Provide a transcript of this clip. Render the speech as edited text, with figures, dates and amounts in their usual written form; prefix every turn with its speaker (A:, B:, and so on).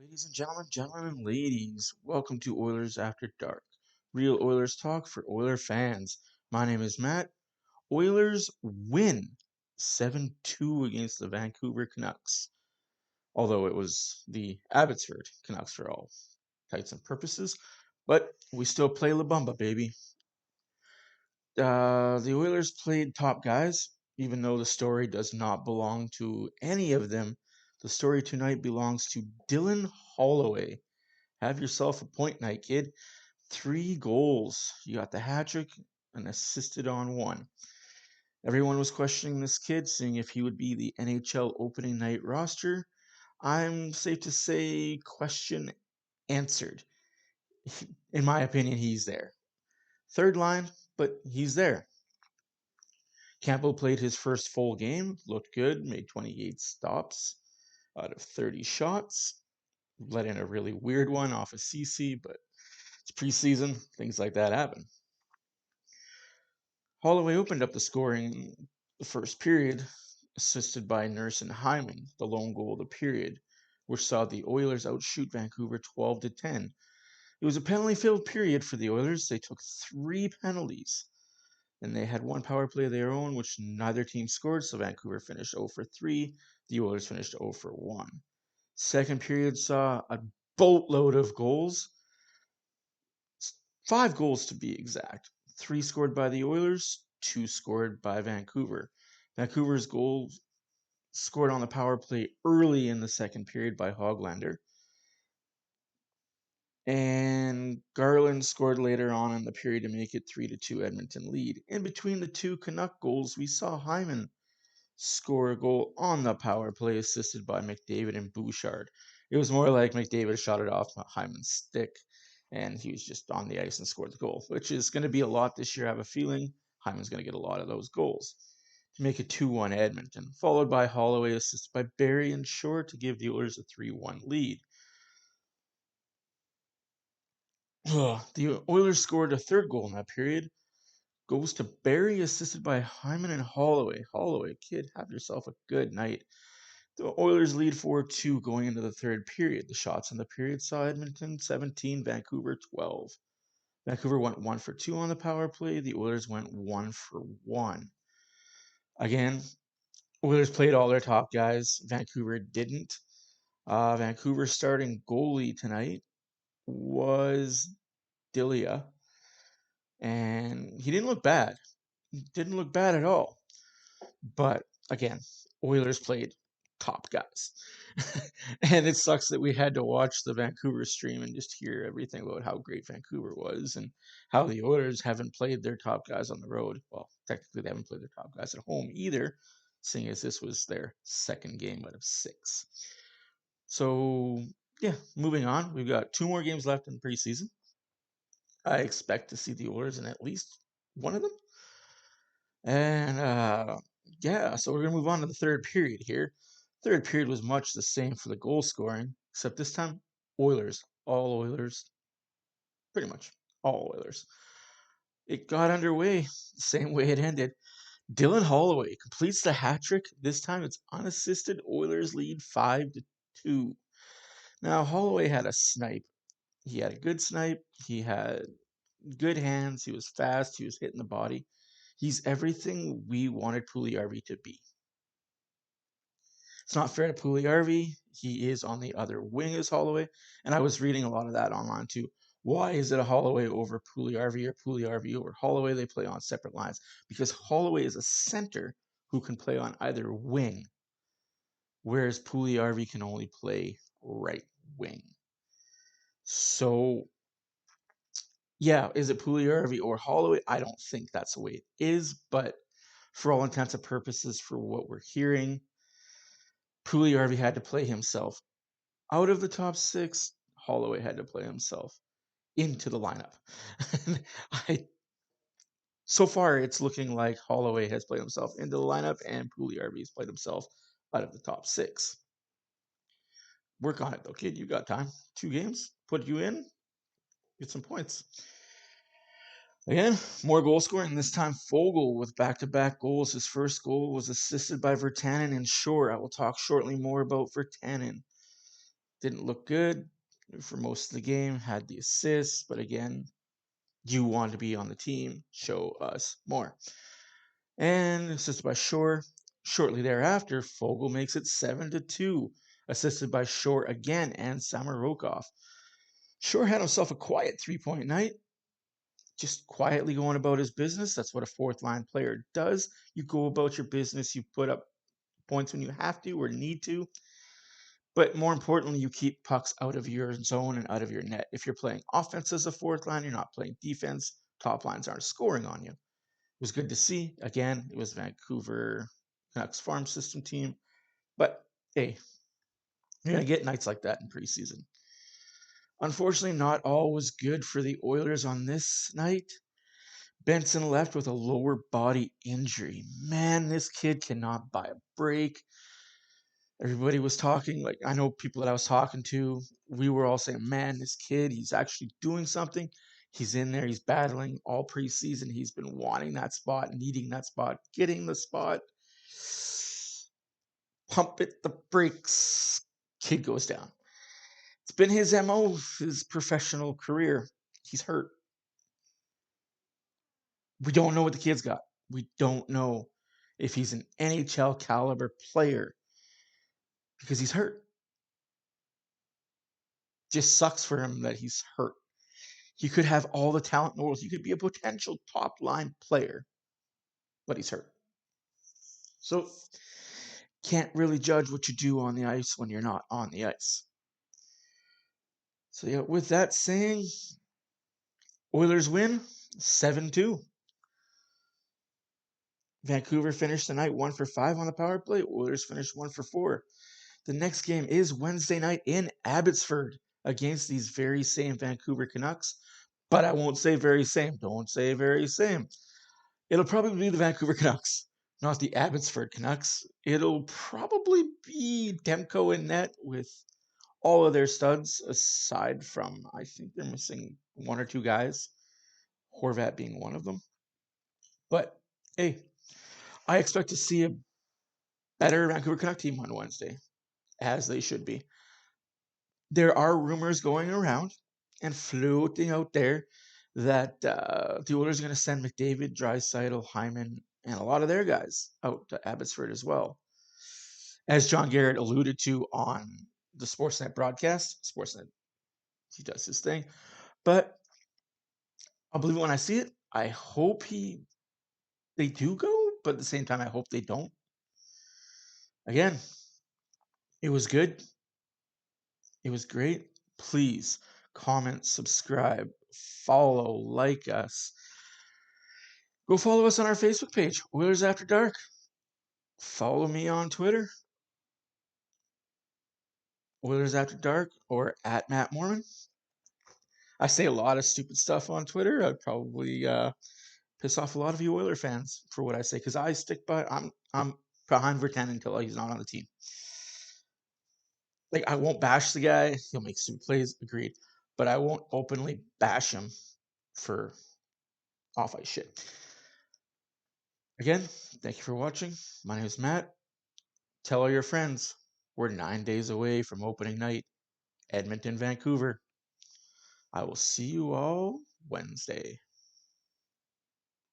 A: Ladies and gentlemen and ladies, welcome to Oilers After Dark. Real Oilers talk for Oiler fans. My name is Matt. Oilers win 7-2 against the Vancouver Canucks. Although it was the Abbotsford Canucks for all intents and purposes. But we still play La Bamba, baby. The Oilers played top guys, even though the story does not belong to any of them. The story tonight belongs to Dylan Holloway. Have yourself a point night, kid. 3 goals. You got the hat trick and assisted on one. Everyone was questioning this kid, seeing if he would be the NHL opening night roster. I'm safe to say, question answered. In my opinion, he's there. Third line, but he's there. Campbell played his first full game, looked good, made 28 stops out of 30 shots. Let in a really weird one off of CC, but it's preseason. Things like that happen. Holloway opened up the scoring in the first period, assisted by Nurse and Hyman, the lone goal of the period, which saw the Oilers outshoot Vancouver 12-10. It was a penalty-filled period for the Oilers. They took 3 penalties, and they had one power play of their own, which neither team scored, so Vancouver finished 0 for 3. The Oilers finished 0 for 1. Second period saw a boatload of goals, 5 goals to be exact. 3 scored by the Oilers, 2 scored by Vancouver. Vancouver's goal scored on the power play early in the second period by Hoglander. And Garland scored later on in the period to make it 3-2 Edmonton lead. In between the 2 Canuck goals, we saw Hyman score a goal on the power play, assisted by McDavid and Bouchard. It was more like McDavid shot it off Hyman's stick, and he was just on the ice and scored the goal, which is going to be a lot this year. I have a feeling Hyman's going to get a lot of those goals to make it 2-1 Edmonton, followed by Holloway, assisted by Barry and Shore to give the Oilers a 3-1 lead. The Oilers scored a third goal in that period. Goes to Barry, assisted by Hyman and Holloway. Holloway, kid, have yourself a good night. The Oilers lead 4-2 going into the third period. The shots in the period saw Edmonton 17, Vancouver 12. Vancouver went 1 for 2 on the power play. The Oilers went 1 for 1. Again, Oilers played all their top guys. Vancouver didn't. Vancouver's starting goalie tonight was Dilia, and he didn't look bad. Didn't look bad at all. But again, Oilers played top guys. And it sucks that we had to watch the Vancouver stream and just hear everything about how great Vancouver was and how the Oilers haven't played their top guys on the road. Well, technically, they haven't played their top guys at home either, seeing as this was their second game out of 6. So, yeah, moving on. We've got 2 more games left in the preseason. I expect to see the Oilers in at least one of them. And yeah, so we're going to move on to the third period here. Third period was much the same for the goal scoring, except this time, Oilers, all Oilers, pretty much all Oilers. It got underway the same way it ended. Dylan Holloway completes the hat trick. This time it's unassisted. Oilers lead 5-2. Now, Holloway had a snipe. He had a good snipe. He had good hands. He was fast. He was hitting the body. He's everything we wanted Puljujärvi to be. It's not fair to Puljujärvi. He is on the other wing as Holloway, and I was reading a lot of that online too. Why is it a Holloway over Puljujärvi or Puljujärvi over Holloway? They play on separate lines because Holloway is a center who can play on either wing, whereas Puljujärvi can only play right wing. So, yeah, is it Puljujärvi or Holloway? I don't think that's the way it is, but for all intents and purposes, for what we're hearing, Puljujärvi had to play himself out of the top 6. Holloway had to play himself into the lineup. I so far it's looking like Holloway has played himself into the lineup and Puljujärvi has played himself out of the top 6. Work on it though, kid. You got time. 2 games. Put you in. Get some points. Again, more goal scoring. This time Foegele with back-to-back goals. His first goal was assisted by Virtanen and Shore. I will talk shortly more about Virtanen. Didn't look good for most of the game, had the assists, but again, you want to be on the team, show us more. And assisted by Shore. Shortly thereafter, Fogle makes it 7-2, assisted by Shore again and Samarokov. Shore had himself a quiet 3-point night, just quietly going about his business. That's what a fourth line player does. You go about your business, you put up points when you have to or need to. But more importantly, you keep pucks out of your zone and out of your net. If you're playing offense as a fourth line, you're not playing defense. Top lines aren't scoring on you. It was good to see. Again, it was Vancouver Canucks farm system team. But hey, you're going to get nights like that in preseason. Unfortunately, not all was good for the Oilers on this night. Benson left with a lower body injury. Man, this kid cannot buy a break. Everybody was talking, like I know people that I was talking to, we were all saying, man, this kid, he's actually doing something. He's in there, he's battling all preseason. He's been wanting that spot, needing that spot, getting the spot. Pump it, the brakes. Kid goes down. It's been his MO, his professional career. He's hurt. We don't know what the kid's got. We don't know if he's an NHL caliber player because he's hurt. Just sucks for him that he's hurt. He could have all the talent in the world. He could be a potential top line player, but he's hurt. So can't really judge what you do on the ice when you're not on the ice. So yeah, with that saying, Oilers win 7-2. Vancouver finished the night 1 for 5 on the power play. Oilers finished 1 for 4. The next game is Wednesday night in Abbotsford against these very same Vancouver Canucks. But I won't say very same. Don't say very same. It'll probably be the Vancouver Canucks, not the Abbotsford Canucks. It'll probably be Demko in net with all of their studs, aside from, I think they're missing one or two guys, Horvat being one of them. But hey, I expect to see a better Vancouver Canuck team on Wednesday, as they should be. There are rumors going around and floating out there that the Oilers are going to send McDavid, Draisaitl, Hyman, and a lot of their guys out to Abbotsford as well. As John Garrett alluded to on the Sportsnet broadcast, Sportsnet, he does his thing. But I'll believe it when I see it. I hope they do go, but at the same time, I hope they don't. Again, it was good. It was great. Please comment, subscribe, follow, like us. Go follow us on our Facebook page, Oilers After Dark. Follow me on Twitter, Oilers After Dark, or at Matt Mormon. I say a lot of stupid stuff on Twitter. I'd probably piss off a lot of you Oiler fans for what I say, because I stick by. I'm behind Vertan until he's not on the team. Like, I won't bash the guy. He'll make stupid plays, agreed. But I won't openly bash him for off-ice shit. Again, thank you for watching. My name is Matt. Tell all your friends. We're 9 days away from opening night, Edmonton, Vancouver. I will see you all Wednesday.